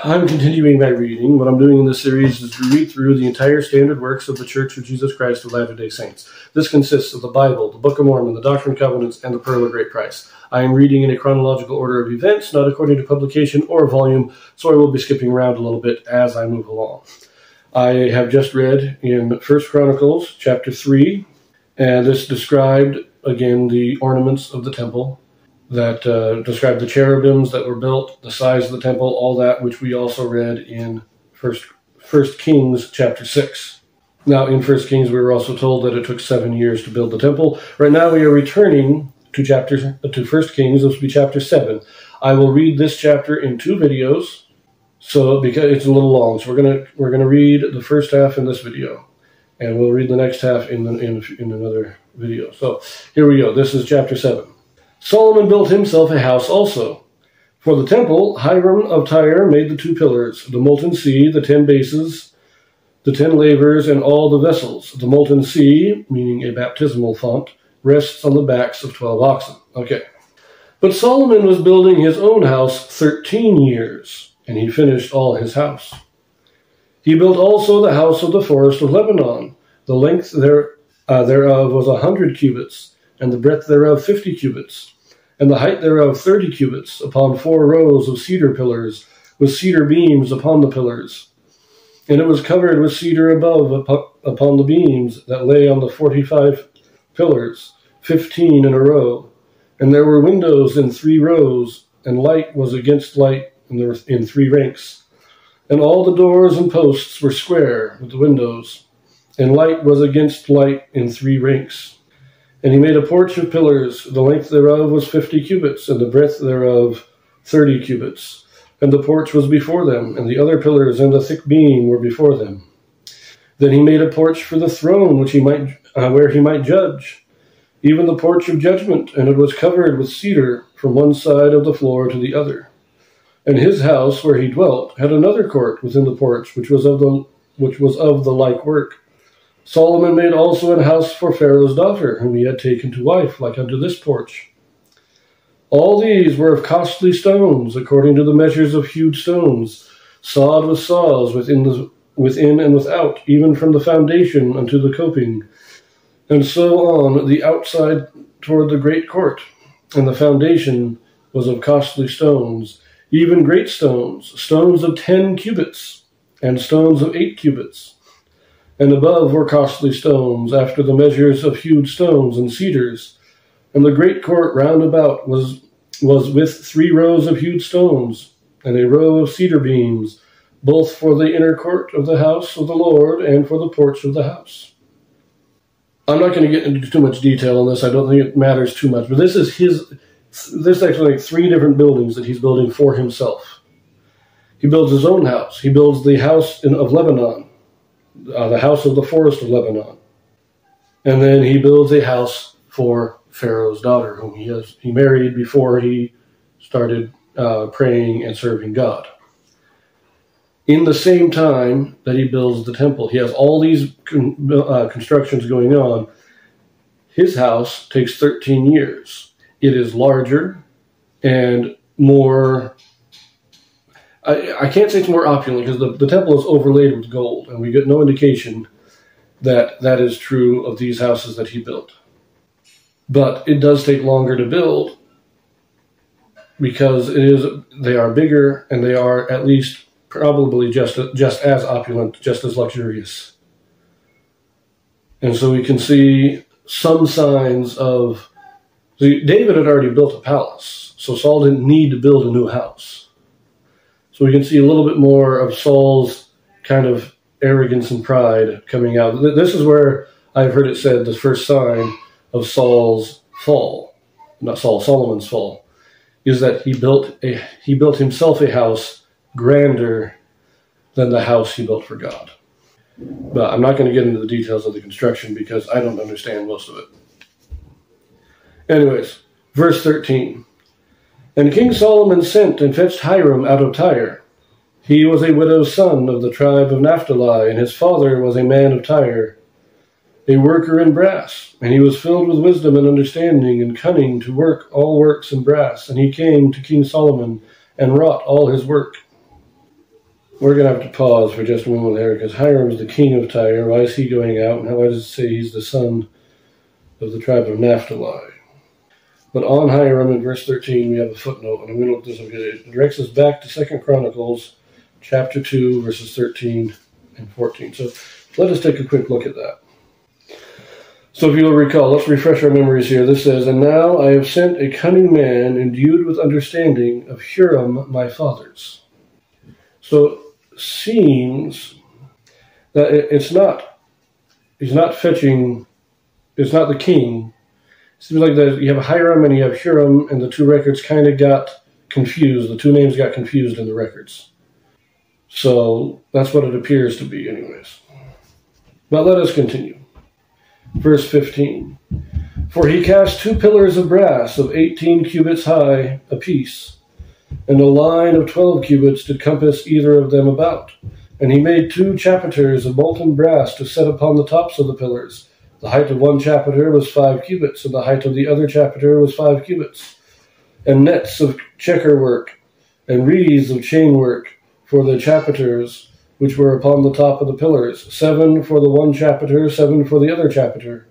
I'm continuing my reading. What I'm doing in this series is to read through the entire standard works of the Church of Jesus Christ of Latter-day Saints. This consists of the Bible, the Book of Mormon, the Doctrine and Covenants, and the Pearl of Great Price. I am reading in a chronological order of events, not according to publication or volume, so I will be skipping around a little bit as I move along. I have just read in 1 Chronicles chapter 3, and this described, again, the ornaments of the temple, that described the cherubims that were built, the size of the temple, all that, which we also read in First Kings chapter 6. Now, in 1 Kings, we were also told that it took 7 years to build the temple. Right now, we are returning to 1 Kings. This will be chapter 7. I will read this chapter in 2 videos, so because it's a little long. So we're gonna read the first half in this video, and we'll read the next half in another video. So here we go. This is chapter 7. Solomon built himself a house also. For the temple, Hiram of Tyre made the 2 pillars, the molten sea, the 10 bases, the 10 lavers, and all the vessels. The molten sea, meaning a baptismal font, rests on the backs of 12 oxen. Okay. But Solomon was building his own house 13 years, and he finished all his house. He built also the house of the forest of Lebanon. The length thereof was 100 cubits, and the breadth thereof 50 cubits, and the height thereof 30 cubits, upon 4 rows of cedar pillars, with cedar beams upon the pillars. And it was covered with cedar above upon the beams that lay on the 45 pillars, 15 in a row. And there were windows in 3 rows, and light was against light in 3 ranks. And all the doors and posts were square with the windows, and light was against light in 3 ranks. And he made a porch of pillars. The length thereof was 50 cubits, and the breadth thereof 30 cubits. And the porch was before them, and the other pillars and the thick beam were before them. Then he made a porch for the throne, where he might judge, even the porch of judgment, and it was covered with cedar from one side of the floor to the other. And his house, where he dwelt, had another court within the porch, which was of the like work. Solomon made also an house for Pharaoh's daughter, whom he had taken to wife, like unto this porch. All these were of costly stones, according to the measures of hewed stones, sawed with saws within and without, even from the foundation unto the coping, and so on the outside toward the great court. And the foundation was of costly stones, even great stones, stones of 10 cubits, and stones of 8 cubits. And above were costly stones, after the measures of hewed stones and cedars. And the great court round about was with 3 rows of hewed stones, and a row of cedar beams, both for the inner court of the house of the Lord, and for the porch of the house. I'm not going to get into too much detail on this. I don't think it matters too much. But this is actually like 3 different buildings that he's building for himself. He builds his own house. He builds the house of Lebanon. The house of the forest of Lebanon. And then he builds a house for Pharaoh's daughter, whom he married before he started praying and serving God. In the same time that he builds the temple, he has all these constructions going on. His house takes 13 years. It is larger and more... I can't say it's more opulent because the temple is overlaid with gold, and we get no indication that that is true of these houses that he built. But it does take longer to build because they are bigger, and they are at least probably just as opulent, just as luxurious. And so we can see some signs of... See, David had already built a palace, so Saul didn't need to build a new house. So we can see a little bit more of Saul's kind of arrogance and pride coming out. This is where I've heard it said the first sign of Saul's fall, not Saul, Solomon's fall, is that he built himself a house grander than the house he built for God. But I'm not going to get into the details of the construction because I don't understand most of it. Anyways, verse 13. And King Solomon sent and fetched Hiram out of Tyre. He was a widow's son of the tribe of Naphtali, and his father was a man of Tyre, a worker in brass. And he was filled with wisdom and understanding and cunning to work all works in brass. And he came to King Solomon and wrought all his work. We're going to have to pause for just a moment there, because Hiram's the king of Tyre. Why is he going out? And why does it say he's the son of the tribe of Naphtali? But on Hiram, in verse 13, we have a footnote, and I'm going to look this up. It directs us back to 2 Chronicles, chapter 2, verses 13 and 14. So let us take a quick look at that. So if you'll recall, let's refresh our memories here. This says, "And now I have sent a cunning man endued with understanding of Hiram my father's." So it seems that he's not fetching, it's not the king. It seems like that you have Hiram and you have Hiram, and the two records kind of got confused. The two names got confused in the records. So that's what it appears to be anyways. But let us continue. Verse 15. "For he cast 2 pillars of brass of 18 cubits high apiece, and a line of 12 cubits did compass either of them about. And he made 2 chapiters of molten brass to set upon the tops of the pillars. The height of one chapiter was 5 cubits, and the height of the other chapiter was 5 cubits. And nets of checker work, and wreaths of chain work for the chapiters, which were upon the top of the pillars, 7 for the one chapiter, 7 for the other chapiter.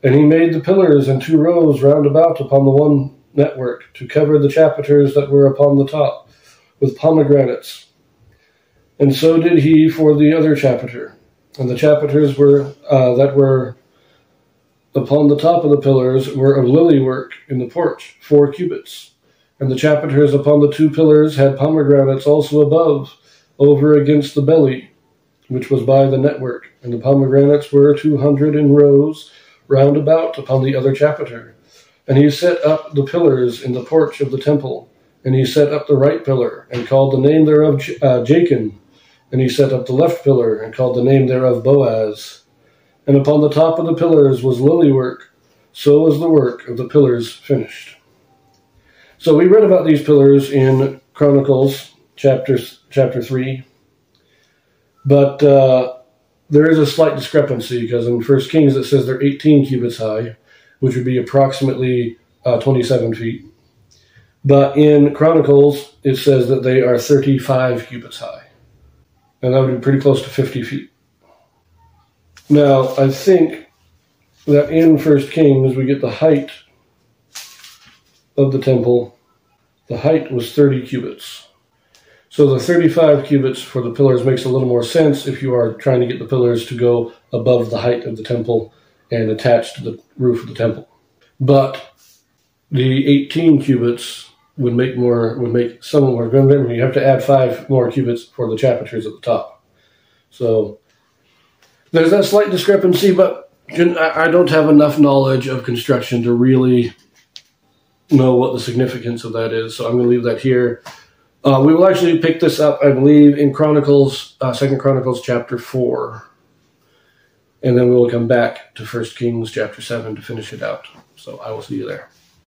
And he made the pillars in 2 rows round about upon the one network, to cover the chapiters that were upon the top, with pomegranates. And so did he for the other chapiter. And the chapiters that were upon the top of the pillars were of lily work in the porch, 4 cubits. And the chapiters upon the 2 pillars had pomegranates also above, over against the belly, which was by the network. And the pomegranates were 200 in rows round about upon the other chapiter. And he set up the pillars in the porch of the temple. And he set up the right pillar, and called the name thereof Jachin. And he set up the left pillar, and called the name thereof Boaz. And upon the top of the pillars was lily work. So was the work of the pillars finished." So we read about these pillars in Chronicles chapter 3. But there is a slight discrepancy, because in 1 Kings it says they're 18 cubits high, which would be approximately 27 feet. But in Chronicles, it says that they are 35 cubits high. And that would be pretty close to 50 feet. Now, I think that in 1 Kings, we get the height of the temple. The height was 30 cubits. So the 35 cubits for the pillars makes a little more sense if you are trying to get the pillars to go above the height of the temple and attached to the roof of the temple. But the 18 cubits would make some more. Remember, you have to add 5 more cubits for the chapiters at the top. So there's that slight discrepancy, but I don't have enough knowledge of construction to really know what the significance of that is. So I'm going to leave that here. We will actually pick this up, I believe, in Chronicles, 2 Chronicles chapter 4. And then we will come back to 1 Kings chapter 7 to finish it out. So I will see you there.